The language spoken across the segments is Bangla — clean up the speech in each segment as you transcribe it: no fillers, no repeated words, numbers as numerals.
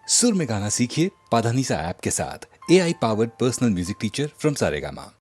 सुर में गाना सीखिए पाधानीसा ऐप के साथ। AI powered personal music teacher from Saregama.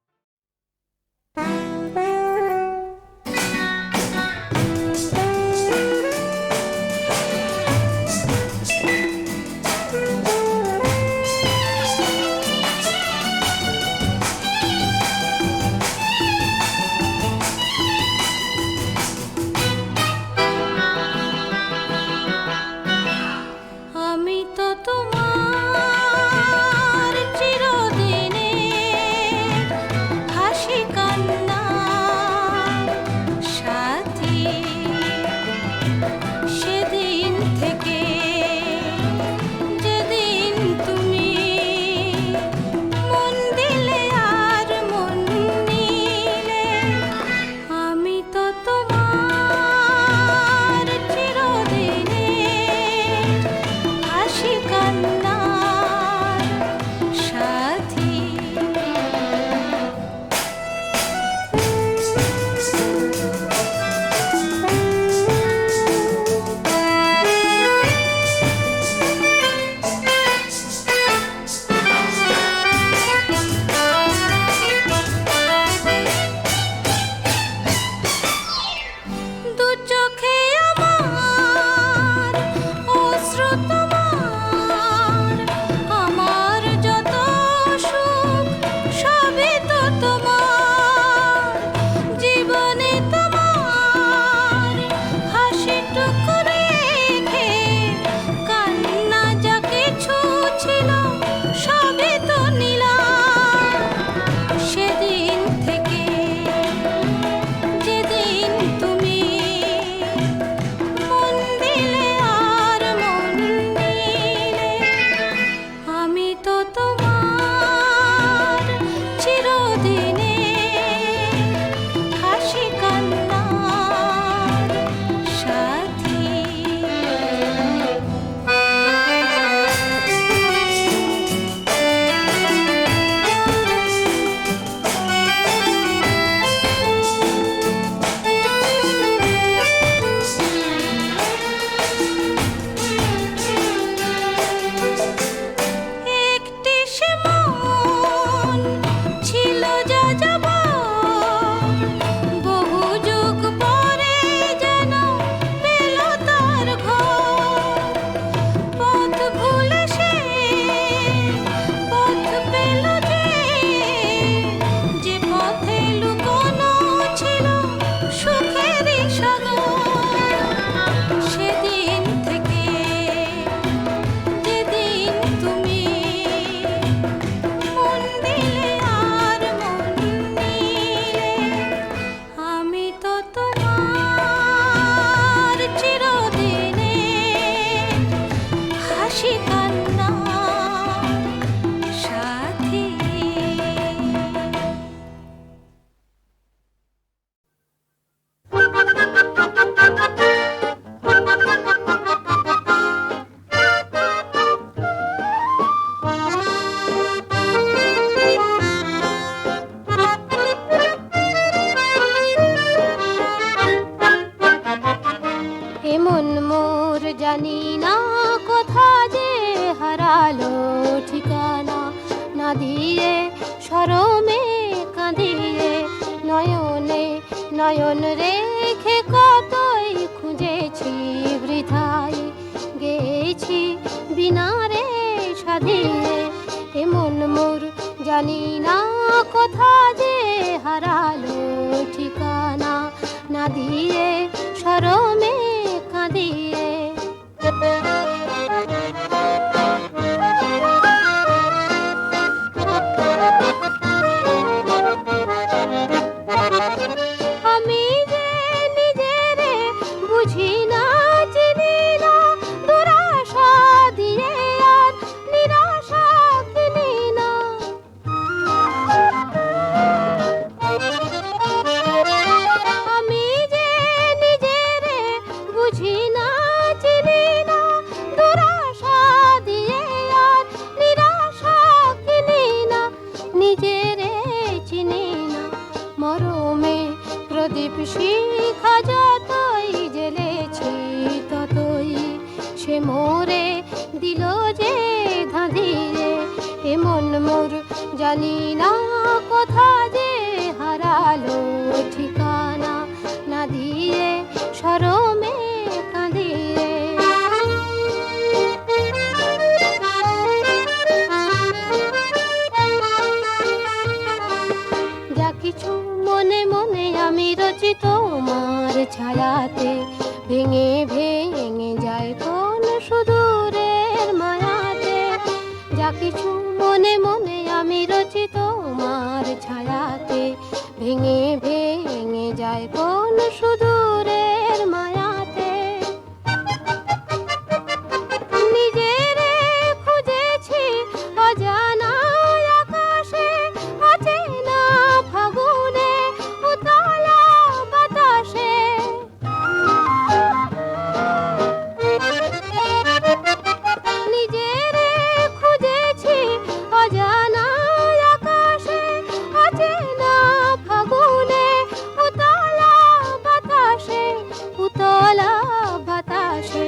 বুঝি না জানি না কোথা যে হারালো ঠিকানা, না দিয়ে শরমে কাঁদিয়ে। যা কিছু মনে মনে আমি রচি তোমার ছায়াতে, ভেঙে ভেঙে যায় কোন সুদূরের মায়াতে। যা কিছু মনে মনে আমি রচি তোমার ছায়াতে, ভেঙে ভেঙে যায় কোন সুদূরের মায়াতে। নিজেরে খুঁজেছি অজানা আকাশে, অচেনা ফাগুনে উতলা বাতাসে। নিজেরে খুঁজেছি অজানা আকাশে, অচেনা ফাগুনে উতলা বাতাসে, উতলা বাতাসে।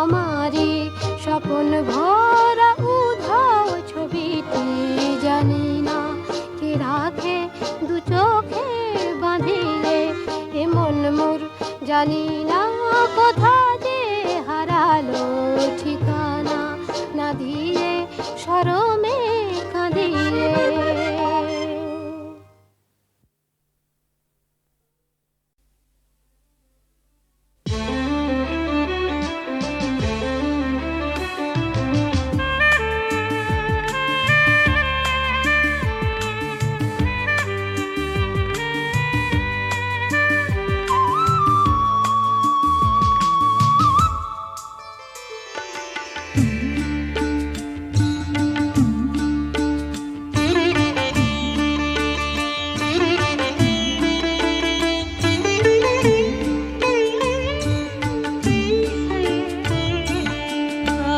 আমারই স্বপ্ন ভরা উধাও ছবিটি জানি না কে রাখে দু চোখে বাঁধিয়ে। এমন মোর জানি না কোথা যে হারালো ঠিকানা, না দিয়ে শরমে কাঁদিয়ে।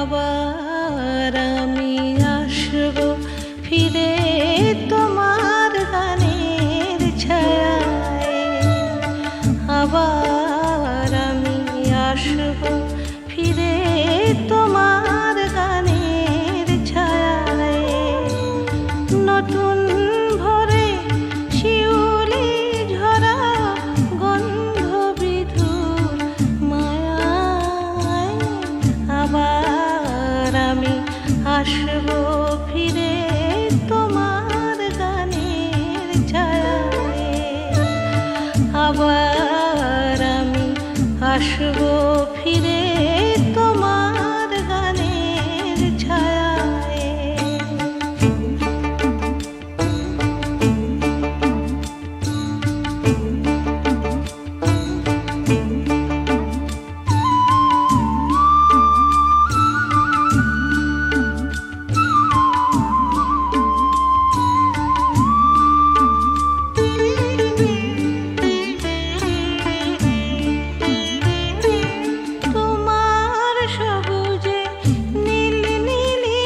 আবার আমি আসবো ফিরে তোমার গানের ছায়ায়। আবার আমি আসবো ফিরে তোমার গানের ছায়ায়। নতুন ভোরে শিউলি ঝরা গন্ধ বিধুর মায়ায়। আবার আমি আসবো ফিরে তোমার গানের ছায়ায়। আবার আমি আসবো ফিরে তোমার গানের ছায়ায়। তোমার সবুজে নীল নীলি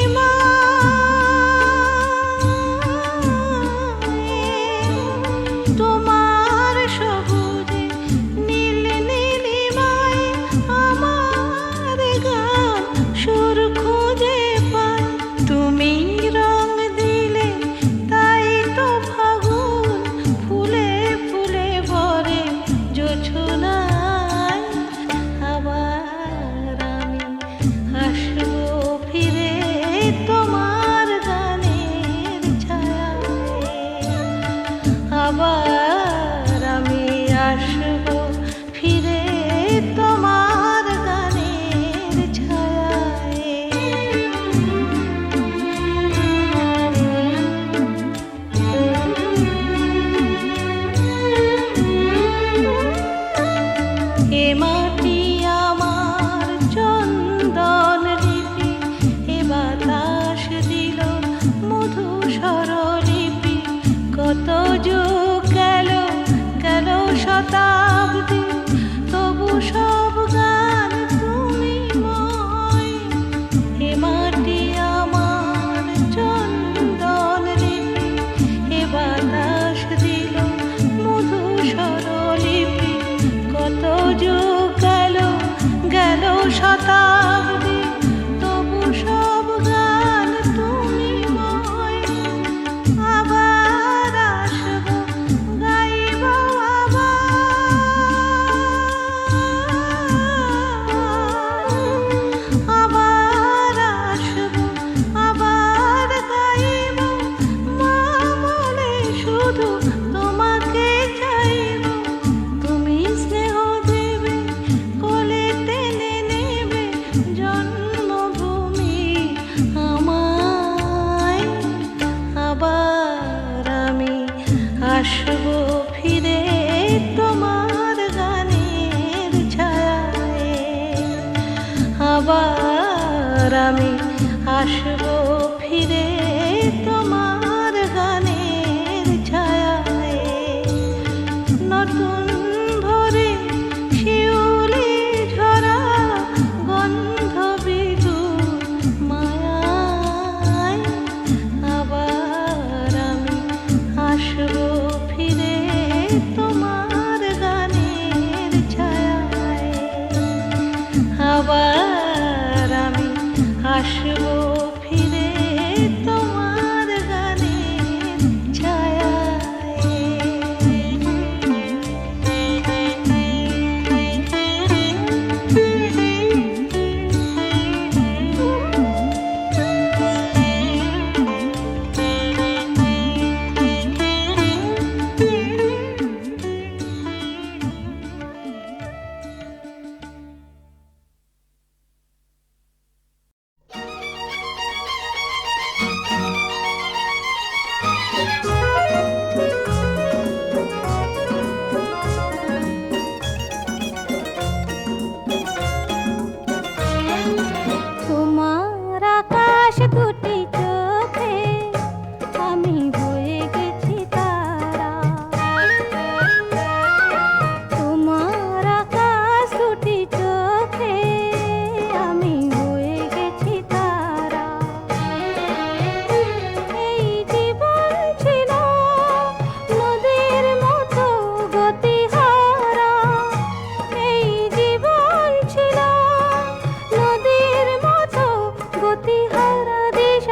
আমায় আবার আমি আসবো ফিরে তোমার গানের ছায়ায় আবার আমি আসবো ফিরে তোমার গানের ছায়ায় নতুন ভোরে শিউলি ঝরা গন্ধ বিধু মায়ায় আবার আমি আসবো ফিরে তোমার গানের ছায়ায় আবার আমি আসবো ফিরে তোমার গানের তোমার আকাশ দুটি চোখে আমি হয়ে গেছি তারা তোমার আকাশ দুটি চোখে আমি হয়ে গেছি তারা এই জীবন ছিল নদীর মতো গতিহারা এই জীবন ছিল নদীর মতো গতিহারা দিশ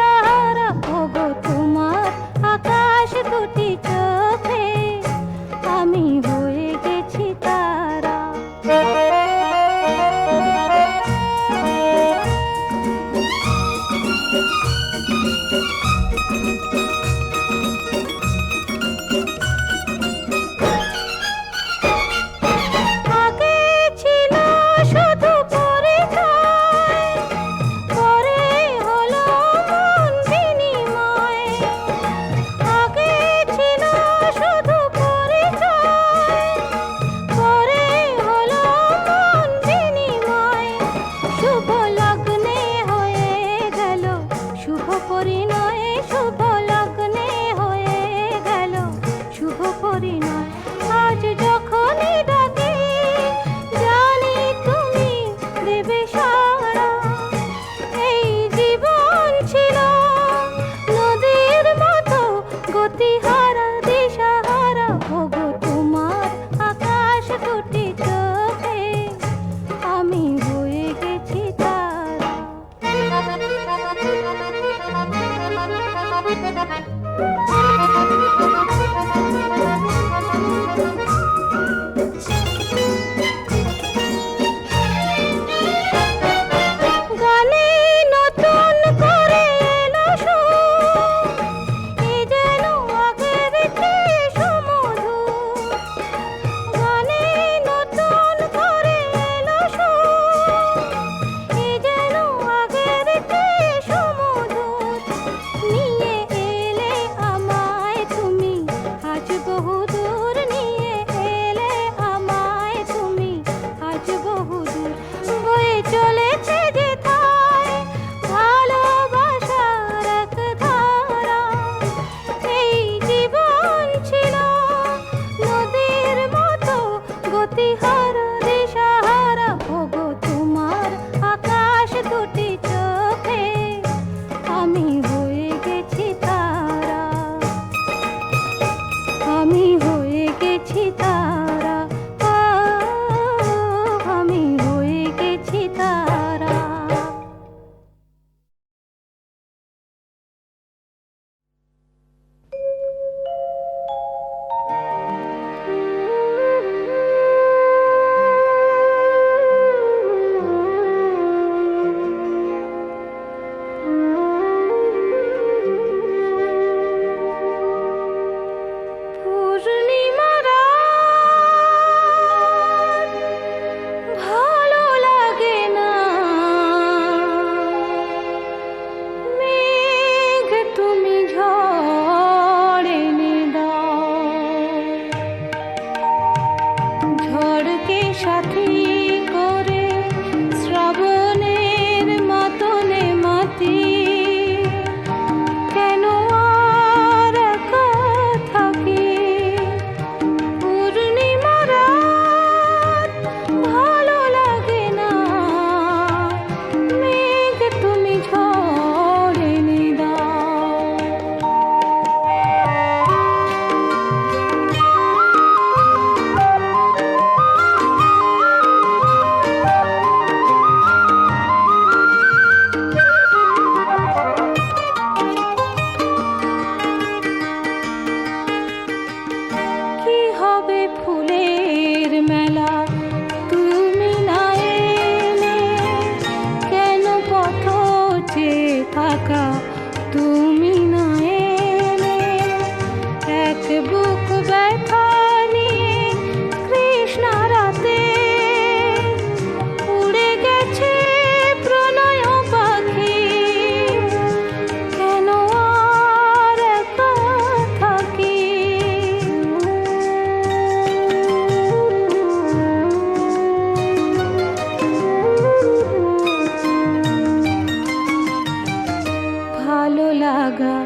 লাগা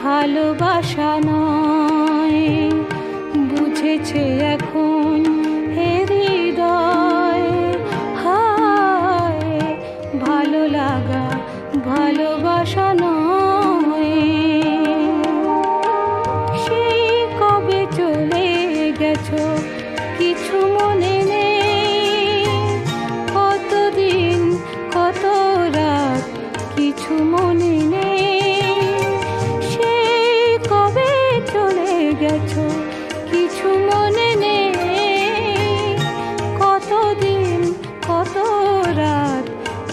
ভালোবাসা নয়, বুঝেছে এখন হে হৃদয়, হায় ভালো লাগা ভালোবাসা নয়। সেই কবে চলে গেছো কিছু মনে নেই, কতদিন কত রাত কিছু মনে নেই। সেই কবে চলে গেছো কিছু মনে নেই, কতদিন কত রাত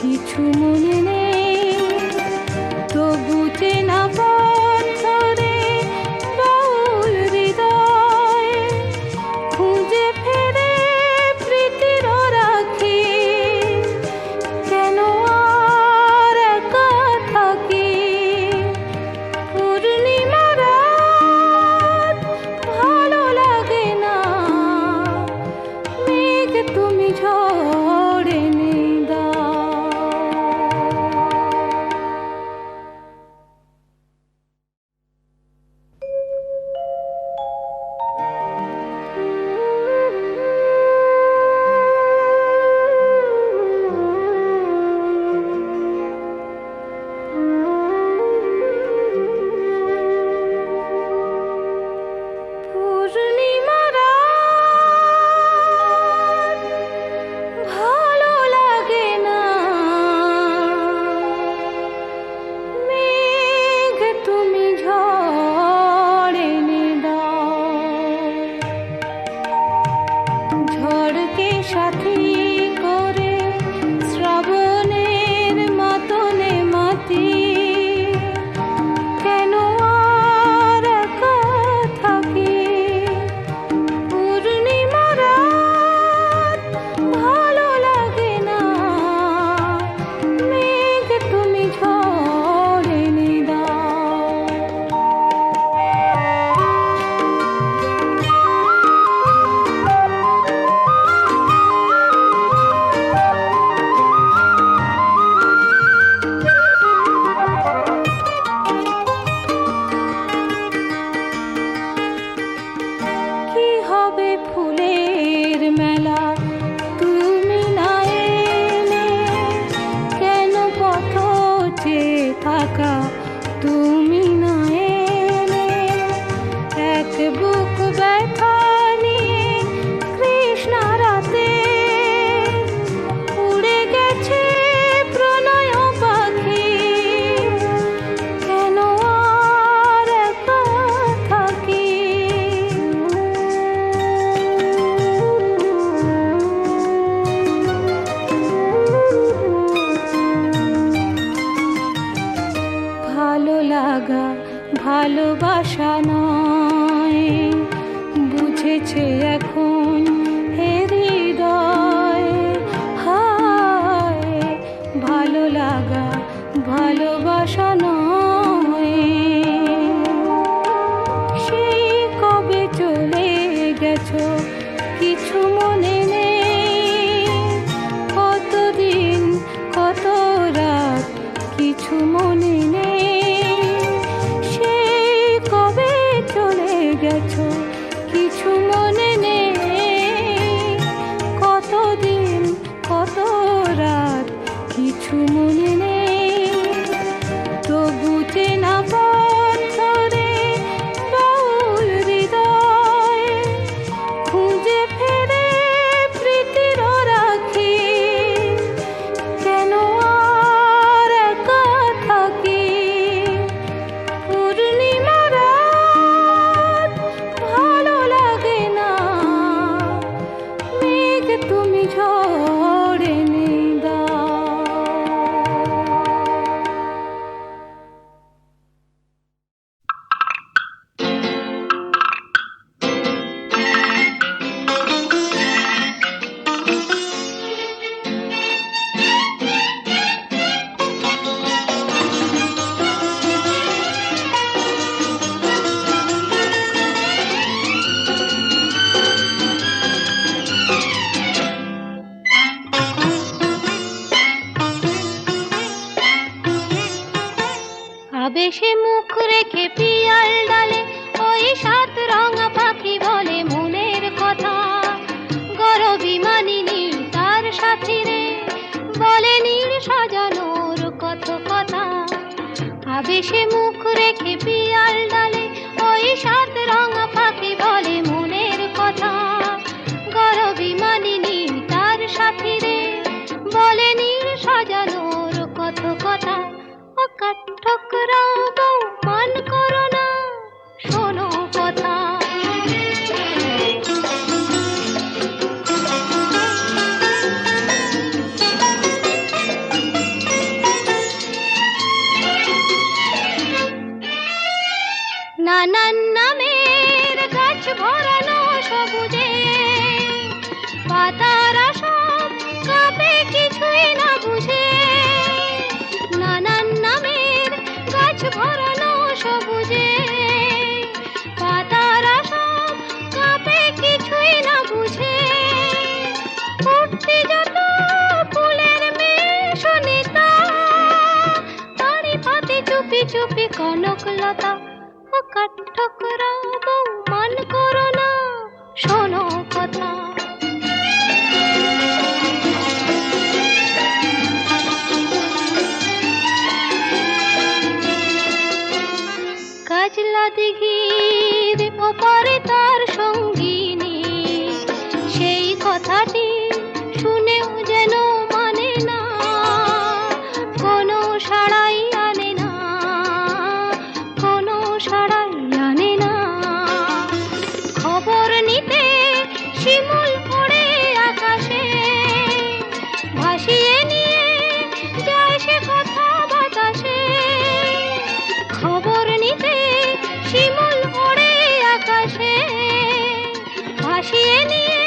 কিছু মনে নেই। তবু চেনা পথ ধরে বাউল হৃদয় খুঁজে ফেরে প্রীতির রাখি, কেন আর একা থাকি। পূর্ণিমা রাত ভালো লাগে না, মেঘ তুমি ঝড় এনে দাও। পূর্ণিমা রাত ভালো লাগে না, মেঘ তুমি ঝড় এনে দাও। ঝড়কে সাথী করে শ্রাবণের মাতনে মাতি, কেন আর একা থাকি। পূর্ণিমা রাত ভালো লাগে না, মেঘ তুমি ঝড় এনে দাও। কি হবে ফুলের মেলা তুমি না এলে, কেন পথ চেয়ে থাকা তুমি না এলে। এক বুক ব্যথা নিয়ে কৃষ্ণা রাতে উড়ে গেছে প্রণয় পাখি, কেন আর একা থাকি। ভালো লাগা ভালোবাসা নয়, বুঝেছে এখন হে হৃদয়, হায় ভালো লাগা ভালোবাসা নয়। সেই কবে চলে গেছো কিছু মনে নেই, কতদিন কত রাত কিছু মনে নেই। সেই কবে চলে গেছো কিছু মনে নেই, কতদিন কত রাত কিছু মনে নেই। তবু চেনা পথ ধরে বাউল হৃদয় খুঁজে ফেরে প্রীতির রাখি, কেন আর একা থাকি। পূর্ণিমা রাত ভালো লাগে না, মেঘ তুমি ঝড় এনে দাও। আবেশে মুখ রেখে পিয়াল ডালে ওই সাত রঙা পাখি বলে মনের কথা। গরবি মানিনি তার সাথী রে, বলে নীড় সাজানোর কত কথা। আবেশে মুখ রেখে পিয়াল ডালে ওই সাত রঙা পাখি বলে মনের কথা। গরবি মানিনি তার সাথী রে, বলে নীড় সাজানোর কত কথা। ও কাঠঠোকরা বউ মান করো না, শোনো কথা। নানান নামের গাছ ভরানো সবুজে, পাতারা সব কাঁপে কিছুই না বুঝে। নানান নামের গাছ ভরানো সবুজে, পাতারা সব কাঁপে কিছুই না বুঝে। উঠতে যত ফুলের মেশনিতা, তারি পাতে চুপি চুপি কনকলতা। ও কাঠঠোকরা বউ মান করো না, শোনো কথা। কাজলা দিঘির ওপারে তার সঙ্গিনী, সেই কথাটি শুনেও যেন মানে না, কোনো সাড়াই আনে না, কোনো সাড়াই আনে না। খবর নিতে শিমুল ওড়ে আকাশে, ভাসিয়ে নিয়ে যায় সে কথা বাতাসে। খবর নিতে শিমুল ওড়ে আকাশে, ভাসিয়ে নিয়ে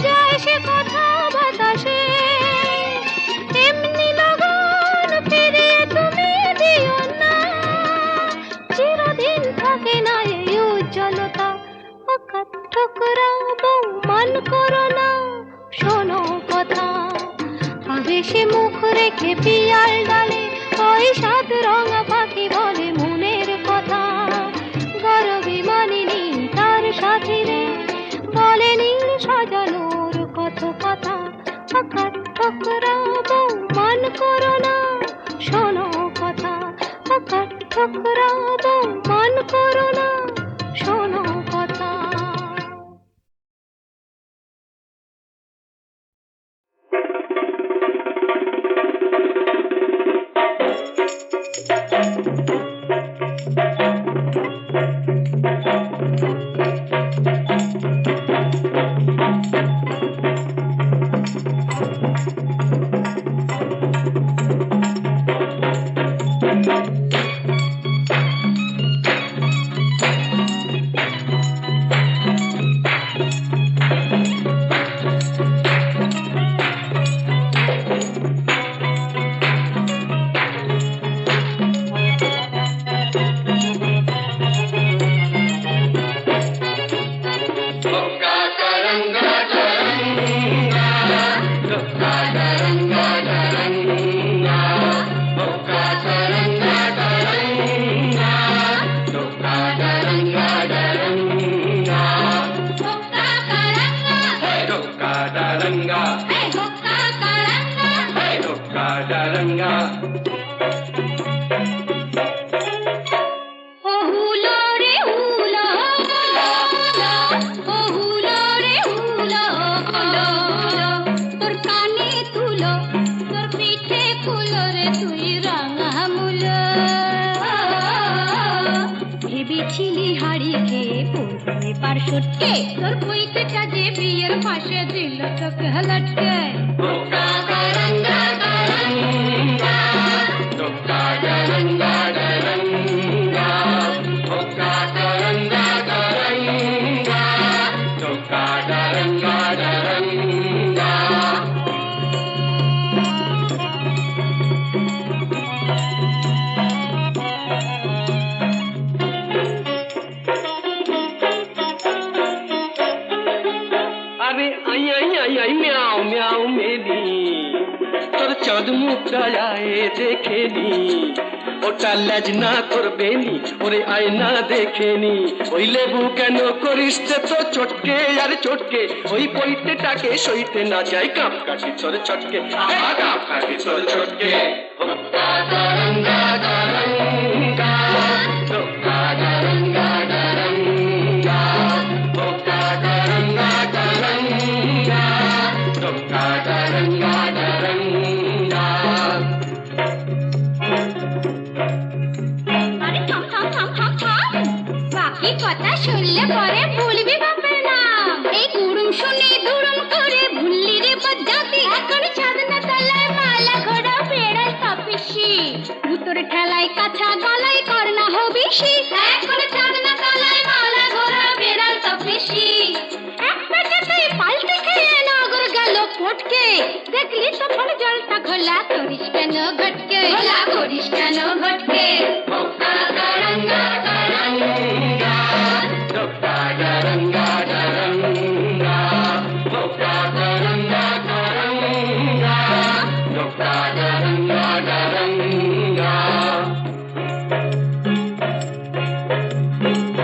যায় সে কথা বাতাসে। এমনি লগন ফিরিয়ে তুমি দিও না, চিরদিন থাকে না এই উজ্জ্বলতা। ও কাঠঠোকরা বউ মান করো না, শোনো কথা। আবেশে মুখ রেখে পিয়াল ডালে ওই সাত রঙা পাখি বলে মনের কথা। গরবি মানিনি তার সাথী রে, বলে নীড় সাজানোর কত কথা। ও কাঠঠোকরা বউ মান করো না, শোনো কথা। ও কাঠঠোকরা বউ মান করো না, শোনো কথা। পারসুটকে তোর কইতে কাজে বিয়ের পাশে দিল তোকে হলটকে। चाँद मुक्ता आए देखे नी ওটা লেজ না করবে নি, ওরে আয়না দেখে নি। ওই লেবু কেন করিস তে তো চটকে আর চটকে, ওই পৈতেটাকে সইতে না যায় কাপ কাটি তোর চটকে, কাপ কাটি তোর চটকে। গারঙ্গা গারঙ্গা, গারঙ্গা গারঙ্গা, গারঙ্গা গারঙ্গা, গারঙ্গা গারঙ্গা। আরে থাম থাম থাম থাম থাম, বাকি কথা শুনলে পরে ভুলবি বাপের নাম। এই গুরুম শুনে দুরুম করে ভুললি রে বজ্জাতি। এখন ছাদনা তলায় মালা ঘোড়া বেড়াল তপিসি, ভুতর ঠেলায় কাছা গলায় কর না হবিসি। এখন ছাদনা তলায় মালা ঘোড়া বেড়াল তপিসি, এক পেটেতেই পাল্টে খেয়ে নগর গেল পটকে। দেখলি তখন জলটা ঘোলা করিস কেন ঘটকে, ঘোলা করিস কেন ঘটকে। গারঙ্গা গারঙ্গা, গারঙ্গা গারঙ্গা, গারঙ্গা গারঙ্গা, গারঙ্গা গারঙ্গা।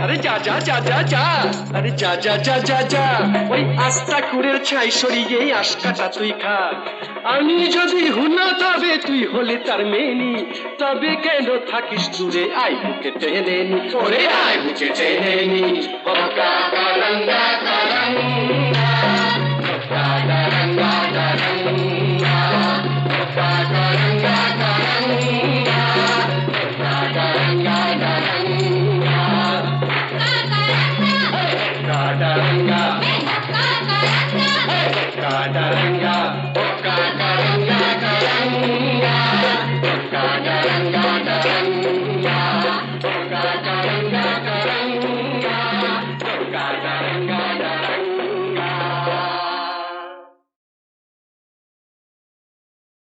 আরে যা যা যা যা যা, আরে যা যা যা যা যা, ওই আস্তা কুড়ের ছাই সরিয়ে আশকাটা তুই খা। আমি যদি হুনা তবে তুই হলে তার মেনি, তবে কেন থাকিস দূরে, আয় বুকে টেনে নি, ওরে আয় বুকে টেনে নি। গারঙ্গা গারঙ্গা, গারঙ্গা গারঙ্গা, গারঙ্গা গারঙ্গা, গারঙ্গা গারঙ্গা। Kadaranga, Kadaranga, Kadaranga, Kadaranga, Kadaranga, Kadaranga, Kadaranga,